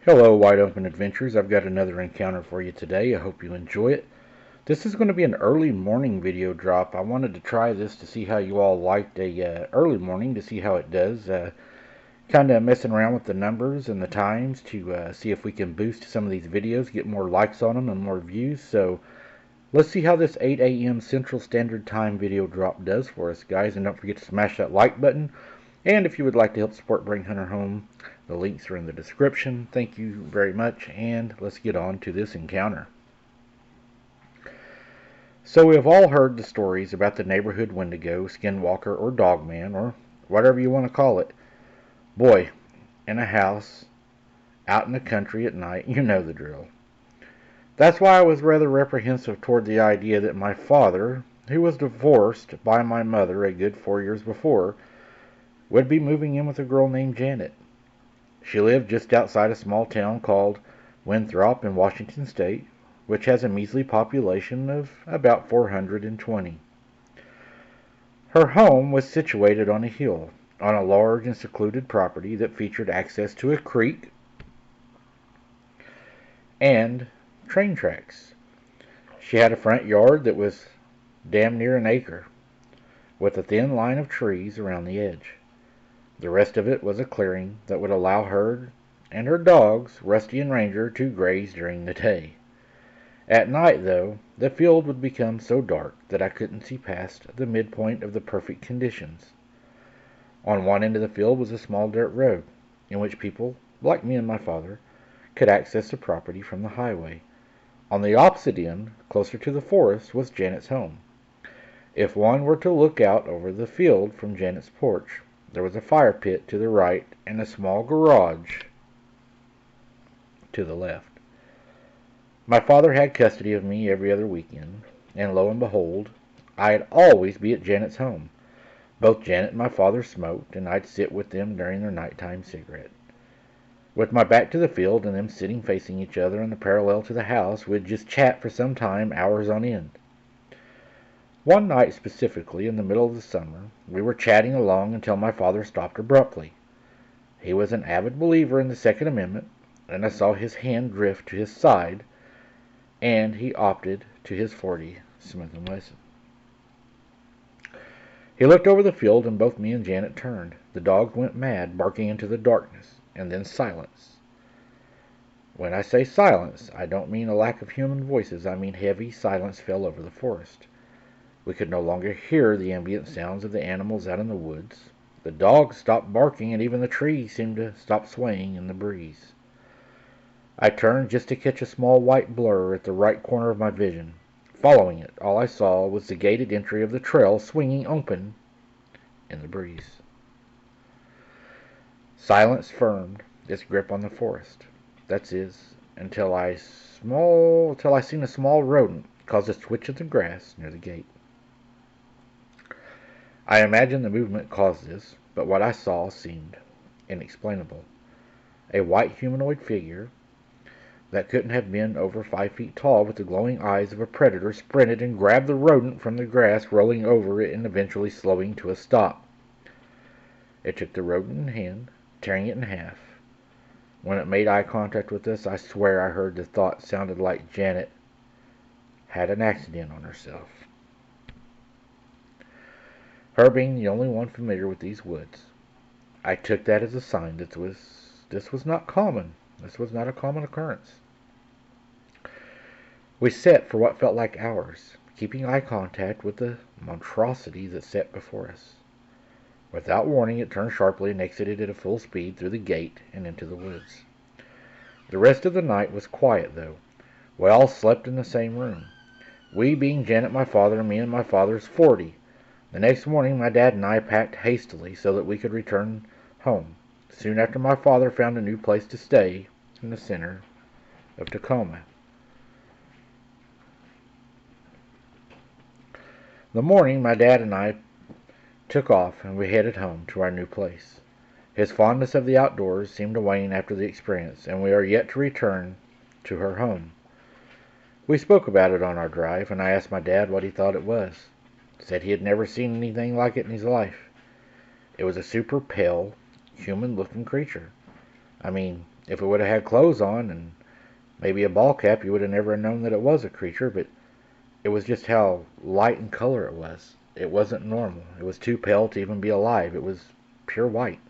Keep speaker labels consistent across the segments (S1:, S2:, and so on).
S1: Hello, Wide Open Adventures. I've got another encounter for you today. I hope you enjoy it. This is going to be an early morning video drop. I wanted to try this to see how you all liked a early morning, to see how it does. Kind of messing around with the numbers and the times to see if we can boost some of these videos, get more likes on them and more views. So let's see how this 8 a.m. Central Standard Time video drop does for us, guys. And don't forget to smash that like button. And if you would like to help support Bring Hunter Home, the links are in the description. Thank you very much, and let's get on to this encounter. So we have all heard the stories about the neighborhood Wendigo, skinwalker, or dogman, or whatever you want to call it. Boy, in a house, out in the country at night, you know the drill. That's why I was rather reprehensive toward the idea that my father, who was divorced by my mother a good 4 years before, would be moving in with a girl named Janet. She lived just outside a small town called Winthrop in Washington State, which has a measly population of about 420. Her home was situated on a hill, on a large and secluded property that featured access to a creek and train tracks. She had a front yard that was damn near an acre, with a thin line of trees around the edge. The rest of it was a clearing that would allow her and her dogs, Rusty and Ranger, to graze during the day. At night, though, the field would become so dark that I couldn't see past the midpoint of the perfect conditions. On one end of the field was a small dirt road, in which people, like me and my father, could access the property from the highway. On the opposite end, closer to the forest, was Janet's home. If one were to look out over the field from Janet's porch, there was a fire pit to the right and a small garage to the left. My father had custody of me every other weekend, and lo and behold, I'd always be at Janet's home. Both Janet and my father smoked, and I'd sit with them during their nighttime cigarette. With my back to the field and them sitting facing each other in the parallel to the house, we'd just chat for some time, hours on end. One night specifically, in the middle of the summer, we were chatting along until my father stopped abruptly. He was an avid believer in the Second Amendment, and I saw his hand drift to his side, and he opted to his .40 Smith & Wesson. He looked over the field, and both me and Janet turned. The dogs went mad, barking into the darkness, and then silence. When I say silence, I don't mean a lack of human voices. I mean heavy silence fell over the forest. We could no longer hear the ambient sounds of the animals out in the woods. The dogs stopped barking, and even the trees seemed to stop swaying in the breeze. I turned just to catch a small white blur at the right corner of my vision. Following it, all I saw was the gated entry of the trail swinging open in the breeze. Silence firmed its grip on the forest. That is, until I seen a small rodent cause a switch of the grass near the gate. I imagine the movement caused this, but what I saw seemed inexplainable. A white humanoid figure that couldn't have been over 5 feet tall, with the glowing eyes of a predator, sprinted and grabbed the rodent from the grass, rolling over it and eventually slowing to a stop. It took the rodent in hand, tearing it in half. When it made eye contact with us, I swear I heard the thought sounded like Janet had an accident on herself. Her being the only one familiar with these woods, I took that as a sign that this was not common. This was not a common occurrence. We sat for what felt like hours, keeping eye contact with the monstrosity that sat before us. Without warning, it turned sharply and exited at a full speed through the gate and into the woods. The rest of the night was quiet, though. We all slept in the same room. We being Janet, my father, and me and my father's .40. The next morning, my dad and I packed hastily so that we could return home. Soon after, my father found a new place to stay in the center of Tacoma. The morning, my dad and I took off, and we headed home to our new place. His fondness of the outdoors seemed to wane after the experience, and we are yet to return to her home. We spoke about it on our drive, and I asked my dad what he thought it was. Said he had never seen anything like it in his life. It was a super pale, human-looking creature. I mean, If it would have had clothes on and maybe a ball cap, you would have never known that it was a creature, but it was just how light in color it was. It wasn't normal. It was too pale to even be alive. It was pure white.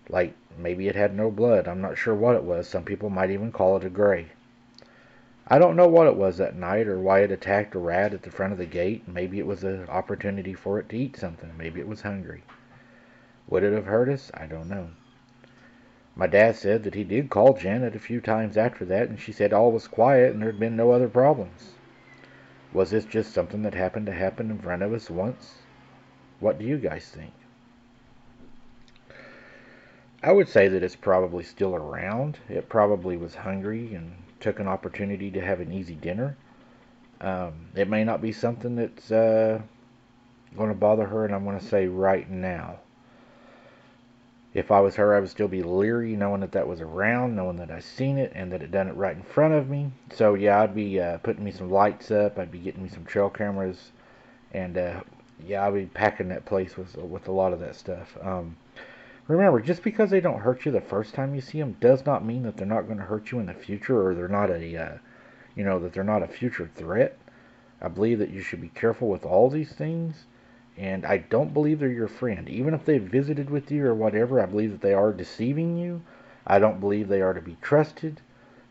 S1: Like maybe it had no blood. I'm not sure what it was. Some people might even call it a gray. I don't know what it was that night or why it attacked a rat at the front of the gate. Maybe it was an opportunity for it to eat something. Maybe it was hungry. Would it have hurt us? I don't know. My dad said that he did call Janet a few times after that, and she said all was quiet and there had been no other problems. Was this just something that happened to happen in front of us once? What do you guys think? I would say that it's probably still around. It probably was hungry and took an opportunity to have an easy dinner. It may not be something that's going to bother her, and I'm going to say right now. If I was her, I would still be leery, knowing that that was around, knowing that I seen it, and that it done it right in front of me. So yeah, I'd be putting me some lights up. I'd be getting me some trail cameras, and yeah, I'd be packing that place with a lot of that stuff. Remember, just because they don't hurt you the first time you see them does not mean that they're not going to hurt you in the future, or they're not that they're not a future threat. I believe that you should be careful with all these things, and I don't believe they're your friend. Even if they visited with you or whatever, I believe that they are deceiving you. I don't believe they are to be trusted,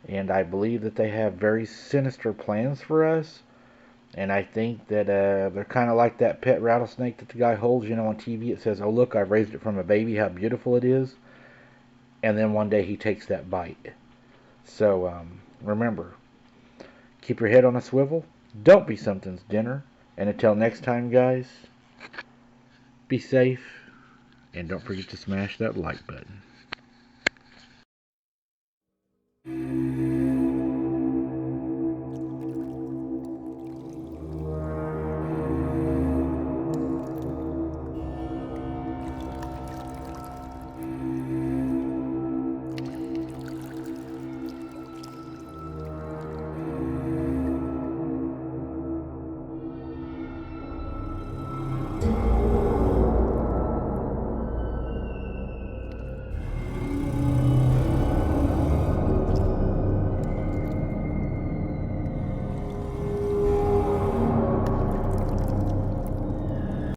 S1: and I believe that they have very sinister plans for us. And I think that they're kind of like that pet rattlesnake that the guy holds, on TV. It says, "Oh look, I've raised it from a baby. How beautiful it is." And then one day he takes that bite. So remember, keep your head on a swivel. Don't be something's dinner. And until next time, guys, be safe, and don't forget to smash that like button.